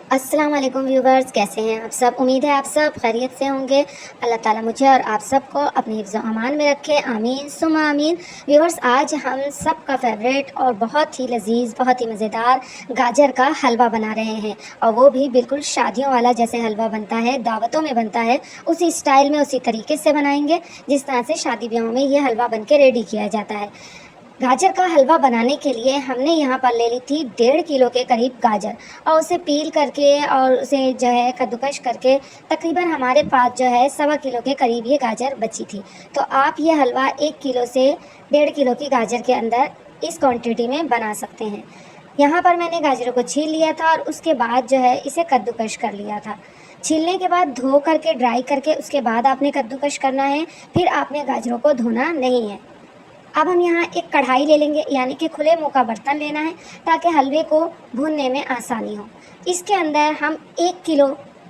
अस्सलाम वालेकुम व्यूवर्स, कैसे हैं आप सब। उम्मीद है आप सब खैरियत से होंगे। अल्लाह ताला मुझे और आप सबको अपने हिफ्ज़ अमान में रखे, आमीन सुम्मा आमीन। व्यूवर्स, आज हम सब का फेवरेट और बहुत ही लजीज, बहुत ही मज़ेदार गाजर का हलवा बना रहे हैं, और वो भी बिल्कुल शादियों वाला जैसे हलवा बनता है, दावतों में बनता है, उसी स्टाइल में, उसी तरीके से बनाएंगे जिस तरह से शादी ब्याहों में ये हलवा बन के रेडी किया जाता है। गाजर का हलवा बनाने के लिए हमने यहाँ पर ले ली थी 1.5 किलो के करीब गाजर, और उसे पील करके और उसे जो है कद्दूकश करके तकरीबन हमारे पास जो है 1.25 किलो के करीब ये गाजर बची थी। तो आप ये हलवा 1 किलो से 1.5 किलो की गाजर के अंदर इस क्वांटिटी में बना सकते हैं। यहाँ पर मैंने गाजरों को छील लिया था और उसके बाद जो है इसे कद्दूकश कर लिया था। छीलने के बाद धो करके ड्राई करके उसके बाद आपने कद्दूकश करना है, फिर आपने गाजरों को धोना नहीं है। अब हम यहाँ एक कढ़ाई ले लेंगे, यानी कि खुले मुँह का बर्तन लेना है ताकि हलवे को भूनने में आसानी हो। इसके अंदर हम 1 किलो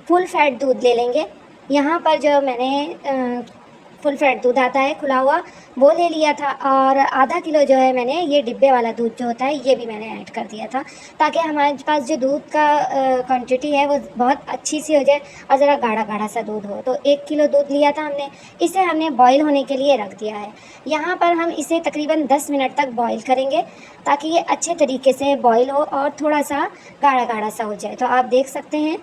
फुल फैट दूध ले लेंगे। यहाँ पर जो मैंने फुल फैट दूध आता है खुला हुआ, वो ले लिया था, और आधा किलो जो है मैंने ये डिब्बे वाला दूध जो होता है ये भी मैंने ऐड कर दिया था, ताकि हमारे पास जो दूध का क्वांटिटी है वो बहुत अच्छी सी हो जाए और ज़रा गाढ़ा गाढ़ा सा दूध हो। तो 1 किलो दूध लिया था हमने, इसे हमने बॉईल होने के लिए रख दिया है। यहाँ पर हम इसे तकरीबन 10 मिनट तक बॉईल करेंगे ताकि ये अच्छे तरीके से बॉईल हो और थोड़ा सा गाढ़ा गाढ़ा सा हो जाए। तो आप देख सकते हैं।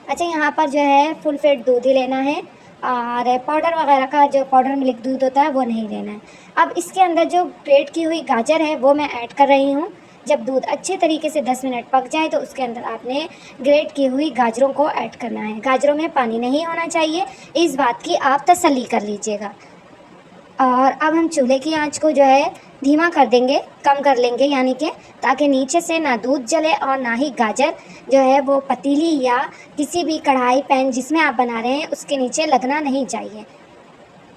अच्छा, यहाँ पर जो है फुल फैट दूध ही लेना है, और पाउडर वगैरह का जो पाउडर मिल्क दूध होता है वो नहीं लेना है। अब इसके अंदर जो ग्रेट की हुई गाजर है वो मैं ऐड कर रही हूँ। जब दूध अच्छे तरीके से 10 मिनट पक जाए तो उसके अंदर आपने ग्रेट की हुई गाजरों को ऐड करना है। गाजरों में पानी नहीं होना चाहिए, इस बात की आप तसल्ली कर लीजिएगा। और अब हम चूल्हे की आंच को जो है धीमा कर देंगे, कम कर लेंगे, यानी कि ताकि नीचे से ना दूध जले और ना ही गाजर जो है वो पतीली या किसी भी कढ़ाई पैन जिसमें आप बना रहे हैं उसके नीचे लगना नहीं चाहिए।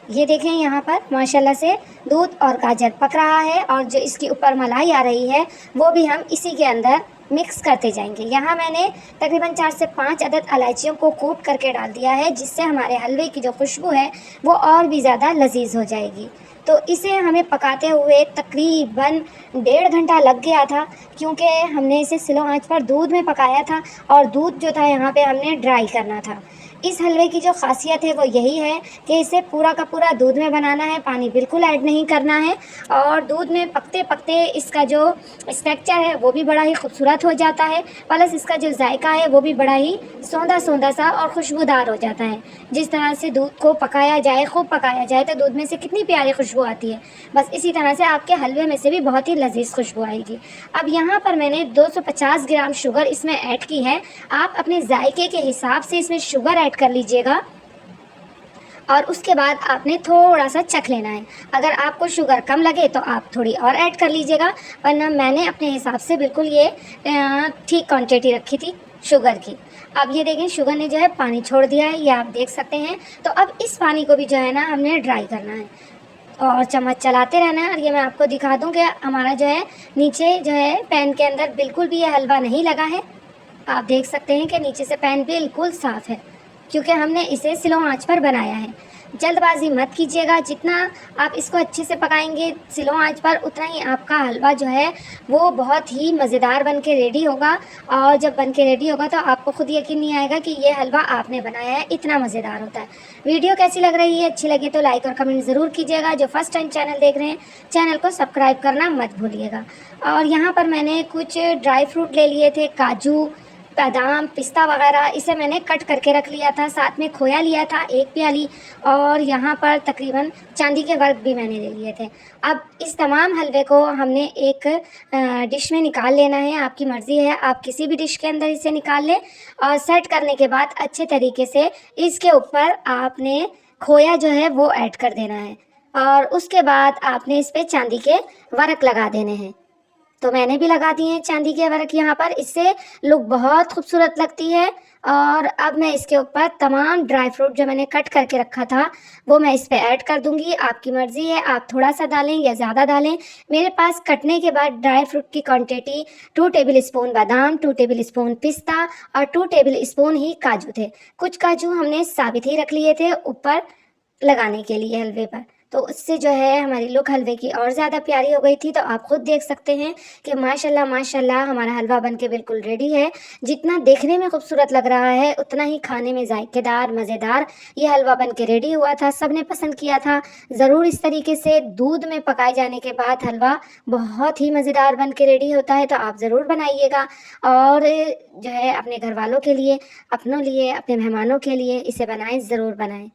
ये देखें, यहाँ पर माशाल्लाह से दूध और गाजर पक रहा है, और जो इसके ऊपर मलाई आ रही है वो भी हम इसी के अंदर मिक्स करते जाएंगे। यहाँ मैंने तकरीबन 4 से 5 अदद इलायचियों को कूट करके डाल दिया है, जिससे हमारे हलवे की जो खुशबू है वो और भी ज़्यादा लजीज हो जाएगी। तो इसे हमें पकाते हुए तकरीबन 1.5 घंटा लग गया था, क्योंकि हमने इसे स्लो आंच पर दूध में पकाया था, और दूध जो था यहाँ पे हमने ड्राई करना था। इस हलवे की जो खासियत है वो यही है कि इसे पूरा का पूरा दूध में बनाना है, पानी बिल्कुल ऐड नहीं करना है, और दूध में पकते पकते इसका जो स्ट्रक्चर है वो भी बड़ा ही खूबसूरत हो जाता है, प्लस इसका जो जायका है वो भी बड़ा ही सौंधा सौंधा सा और खुशबूदार हो जाता है। जिस तरह से दूध को पकाया जाए, खूब पकाया जाए, तो दूध में से कितनी प्यारी खुशबू आती है, बस इसी तरह से आपके हलवे में से भी बहुत ही लजीज खुशबू आएगी। अब यहाँ पर मैंने 250 ग्राम शुगर इसमें ऐड की है। आप अपने जायके के हिसाब से इसमें शुगर ऐड कर लीजिएगा, और उसके बाद आपने थोड़ा सा चख लेना है। अगर आपको शुगर कम लगे तो आप थोड़ी और ऐड कर लीजिएगा, वरना मैंने अपने हिसाब से बिल्कुल ये ठीक क्वांटिटी रखी थी शुगर की। अब ये देखें, शुगर ने जो है पानी छोड़ दिया है, ये आप देख सकते हैं। तो अब इस पानी को भी जो है ना हमने ड्राई करना है, और चम्मच चलाते रहना है। और ये मैं आपको दिखा दूं कि हमारा जो है नीचे जो है पैन के अंदर बिल्कुल भी ये हलवा नहीं लगा है। आप देख सकते हैं कि नीचे से पैन बिल्कुल साफ़ है, क्योंकि हमने इसे स्लो आंच पर बनाया है। जल्दबाजी मत कीजिएगा, जितना आप इसको अच्छे से पकाएंगे स्लो आंच पर, उतना ही आपका हलवा जो है वो बहुत ही मज़ेदार बन के रेडी होगा। और जब बन के रेडी होगा तो आपको खुद यकीन नहीं आएगा कि ये हलवा आपने बनाया है, इतना मज़ेदार होता है। वीडियो कैसी लग रही है? अच्छी लगे तो लाइक और कमेंट ज़रूर कीजिएगा। जो फर्स्ट टाइम चैनल देख रहे हैं, चैनल को सब्सक्राइब करना मत भूलिएगा। और यहाँ पर मैंने कुछ ड्राई फ्रूट ले लिए थे, काजू, बादाम, पिस्ता वगैरह, इसे मैंने कट करके रख लिया था। साथ में खोया लिया था 1 प्याली, और यहाँ पर तकरीबन चांदी के वर्क भी मैंने ले लिए थे। अब इस तमाम हलवे को हमने एक डिश में निकाल लेना है। आपकी मर्ज़ी है, आप किसी भी डिश के अंदर इसे निकाल लें, और सेट करने के बाद अच्छे तरीके से इसके ऊपर आपने खोया जो है वो ऐड कर देना है, और उसके बाद आपने इस पर चांदी के वर्क लगा देने हैं। तो मैंने भी लगा दिए हैं चांदी के वर्क यहाँ पर, इससे लुक बहुत खूबसूरत लगती है। और अब मैं इसके ऊपर तमाम ड्राई फ्रूट जो मैंने कट करके रखा था वो मैं इस पर ऐड कर दूंगी। आपकी मर्ज़ी है, आप थोड़ा सा डालें या ज़्यादा डालें। मेरे पास कटने के बाद ड्राई फ्रूट की क्वांटिटी 2 टेबल स्पून बादाम, 2 टेबल स्पून पिस्ता और 2 टेबल स्पून ही काजू थे। कुछ काजू हमने साबित ही रख लिए थे ऊपर लगाने के लिए हलवे पर, तो उससे जो है हमारी लुक हलवे की और ज़्यादा प्यारी हो गई थी। तो आप खुद देख सकते हैं कि माशाल्लाह माशाल्लाह हमारा हलवा बन के बिल्कुल रेडी है। जितना देखने में खूबसूरत लग रहा है उतना ही खाने में जायकेदार मज़ेदार ये हलवा बन के रेडी हुआ था। सबने पसंद किया था। ज़रूर इस तरीके से दूध में पकाए जाने के बाद हलवा बहुत ही मज़ेदार बन के रेडी होता है। तो आप ज़रूर बनाइएगा और जो है अपने घर वालों के लिए, अपनों लिए, अपने मेहमानों के लिए इसे बनाएं, ज़रूर बनाएं।